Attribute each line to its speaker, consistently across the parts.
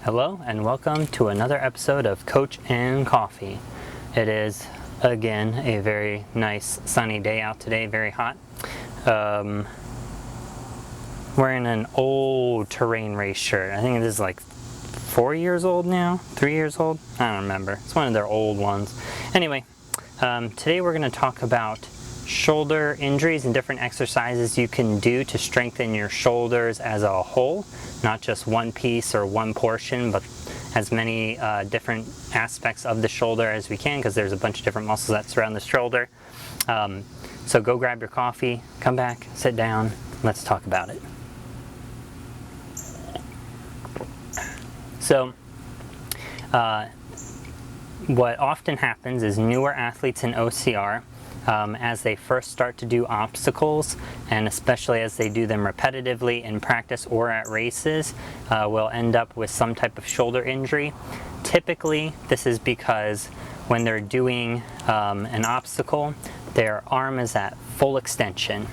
Speaker 1: Hello and welcome to another episode of Coach and Coffee. It is again a very nice sunny day out today, very hot. Wearing an old terrain race shirt. I think it is like 4 years old now, 3 years old. I don't remember. It's one of their old ones. Anyway, today we're going to talk about shoulder injuries and different exercises you can do to strengthen your shoulders as a whole, not just one piece or one portion, but as many different aspects of the shoulder as we can, because there's a bunch of different muscles that surround the shoulder. So go grab your coffee, come back, sit down, let's talk about it. So what often happens is newer athletes in OCR, as they first start to do obstacles, and especially as they do them repetitively in practice or at races, will end up with some type of shoulder injury. Typically, this is because when they're doing an obstacle, their arm is at full extension.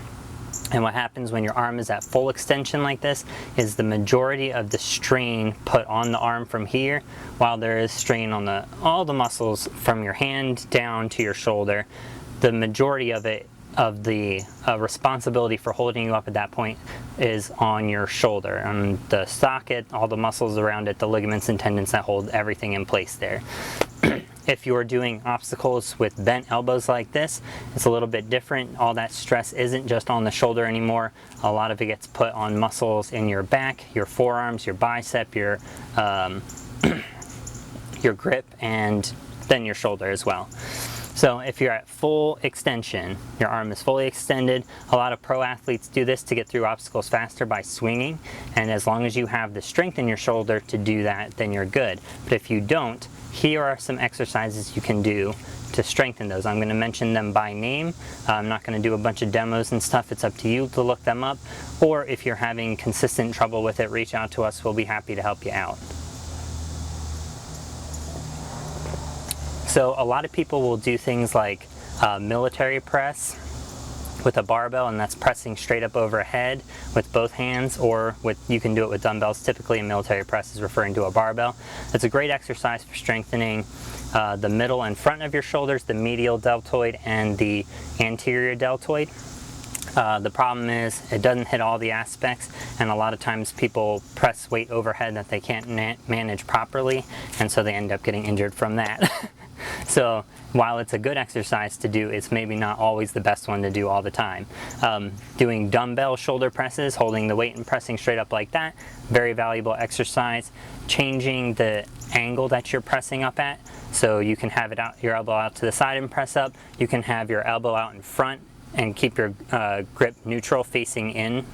Speaker 1: And what happens when your arm is at full extension like this is the majority of the strain put on the arm from here, while there is strain on all the muscles from your hand down to your shoulder. The majority of it, of the responsibility for holding you up at that point, is on your shoulder, on the socket, all the muscles around it, the ligaments and tendons that hold everything in place there. If you're doing obstacles with bent elbows like this, it's a little bit different. All that stress isn't just on the shoulder anymore. A lot of it gets put on muscles in your back, your forearms, your bicep, your grip, and then your shoulder as well. So if you're at full extension, your arm is fully extended. A lot of pro athletes do this to get through obstacles faster by swinging, and as long as you have the strength in your shoulder to do that, then you're good. But if you don't, here are some exercises you can do to strengthen those. I'm going to mention them by name. I'm not going to do a bunch of demos and stuff. It's up to you to look them up, or if you're having consistent trouble with it, reach out to us. We'll be happy to help you out. So a lot of people will do things like military press with a barbell, and that's pressing straight up overhead with both hands, or you can do it with dumbbells. Typically a military press is referring to a barbell. It's a great exercise for strengthening the middle and front of your shoulders, the medial deltoid and the anterior deltoid. The problem is it doesn't hit all the aspects, and a lot of times people press weight overhead that they can't manage properly, and so they end up getting injured from that. So while it's a good exercise to do, it's maybe not always the best one to do all the time. Doing dumbbell shoulder presses, holding the weight and pressing straight up like that, very valuable exercise. Changing the angle that you're pressing up at, so you can have your elbow out to the side and press up. You can have your elbow out in front and keep your grip neutral, facing in,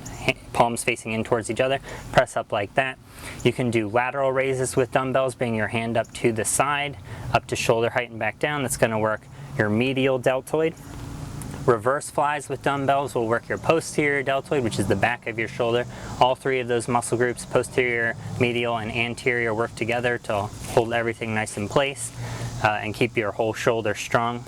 Speaker 1: palms facing in towards each other. Press up like that. You can do lateral raises with dumbbells, bring your hand up to the side, up to shoulder height and back down. That's going to work your medial deltoid. Reverse flies with dumbbells will work your posterior deltoid, which is the back of your shoulder. All three of those muscle groups, posterior, medial, and anterior, work together to hold everything nice in place and keep your whole shoulder strong.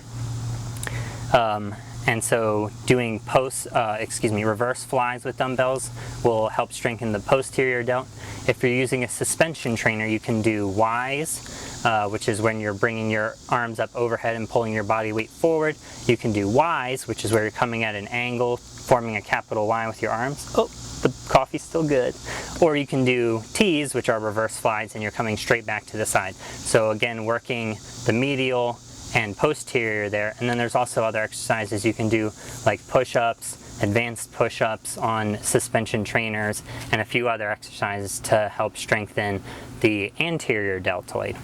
Speaker 1: And so doing reverse flies with dumbbells will help strengthen the posterior delt. If you're using a suspension trainer, you can do Ys, which is when you're bringing your arms up overhead and pulling your body weight forward. You can do Ys, which is where you're coming at an angle, forming a capital Y with your arms. Oh, the coffee's still good. Or you can do Ts, which are reverse flies, and you're coming straight back to the side. So again, working the medial and posterior there. And then there's also other exercises you can do, like push-ups, advanced push-ups on suspension trainers, and a few other exercises to help strengthen the anterior deltoid.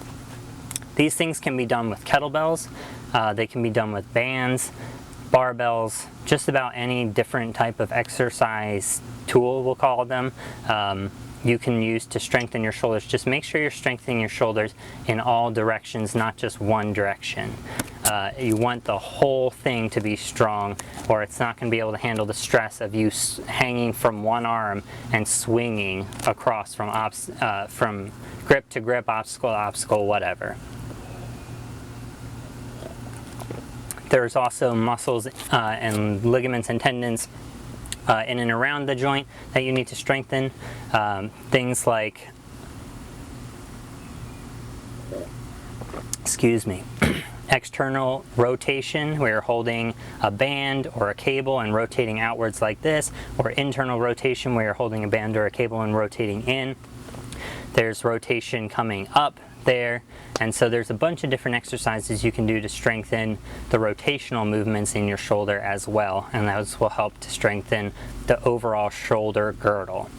Speaker 1: These things can be done with kettlebells, they can be done with bands, barbells, just about any different type of exercise tool, we'll call them, you can use to strengthen your shoulders. Just make sure you're strengthening your shoulders in all directions, not just one direction. You want the whole thing to be strong, or it's not going to be able to handle the stress of you hanging from one arm and swinging across from grip to grip, obstacle to obstacle, whatever. There's also muscles and ligaments and tendons in and around the joint that you need to strengthen. Things like excuse me, external rotation where you're holding a band or a cable and rotating outwards like this, or internal rotation where you're holding a band or a cable and rotating in. There's rotation coming up there, and so there's a bunch of different exercises you can do to strengthen the rotational movements in your shoulder as well, and those will help to strengthen the overall shoulder girdle.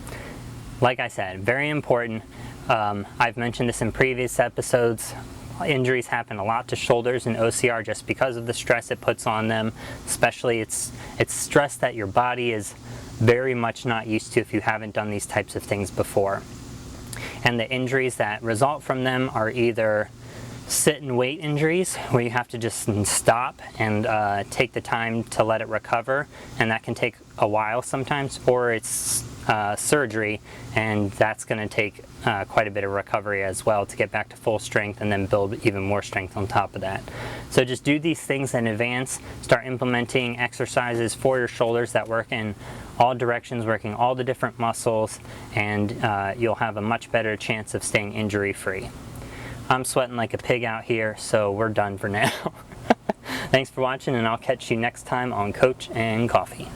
Speaker 1: Like I said, very important. I've mentioned this in previous episodes. Injuries happen a lot to shoulders in OCR just because of the stress it puts on them. Especially it's stress that your body is very much not used to if you haven't done these types of things before. And the injuries that result from them are either sit and wait injuries, where you have to just stop and take the time to let it recover, and that can take a while sometimes, or it's surgery, and that's going to take quite a bit of recovery as well to get back to full strength and then build even more strength on top of that. So just do these things in advance. Start implementing exercises for your shoulders that work in all directions, working all the different muscles, and you'll have a much better chance of staying injury free. I'm sweating like a pig out here, so we're done for now. Thanks for watching, and I'll catch you next time on Coach and Coffee.